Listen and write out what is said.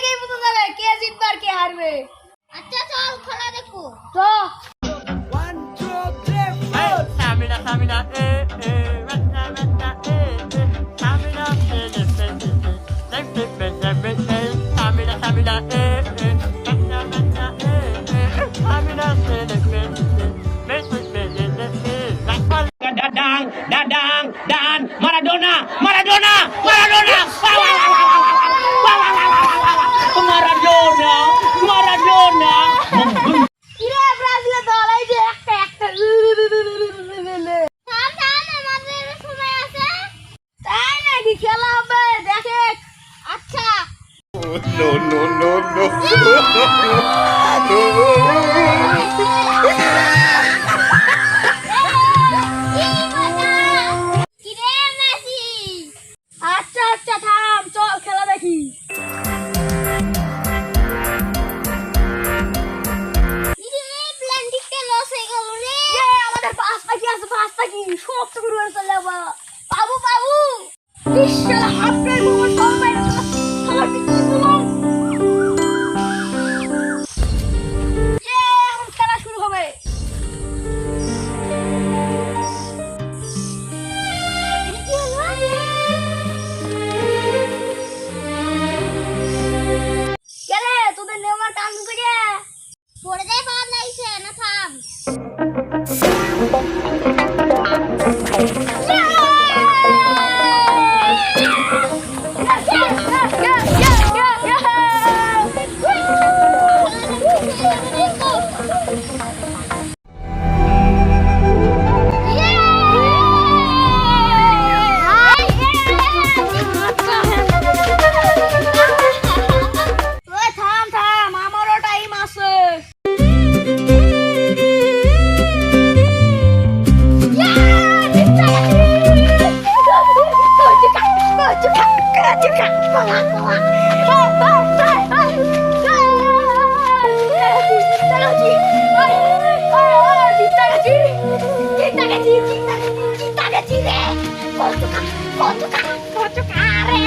থেকেই বুঝে যাবে কে জিতবে আর কে হারবে। আচ্ছা চল খেলা দেখো। তো Stamina, stamina, stamina, stamina, Dadang, dan, Maradona, Maradona, Maradona, Maradona, Maradona. কিরে ব্রাজিলের দল এই যে একটা থাম থাম আমাদের সময় আছে। তাই নাকি খেলা হবে দেখে। আচ্ছা No, no, no, no. কিরে মেসি আচ্ছা আচ্ছা থাম চল খেলা দেখি। কিরে প্ল্যান্টিকটা লস হয়ে গেল রে। আমাদের পাঁচটা কি আছে পাঁচটা কি সব তো গুরু চলে যাবা। বাবু বাবু ইশালা হাফের মোড় সব বাইরে সবার কি বললাম। এখন খেলা শুরু হবে। কি হলো? কেরে তোদের নেওয়ার টান থেকে পড়ে যায় পাওয়া নাইছে না থাম। ওই থাম থাম আমারও টাইম আছে। কত কারে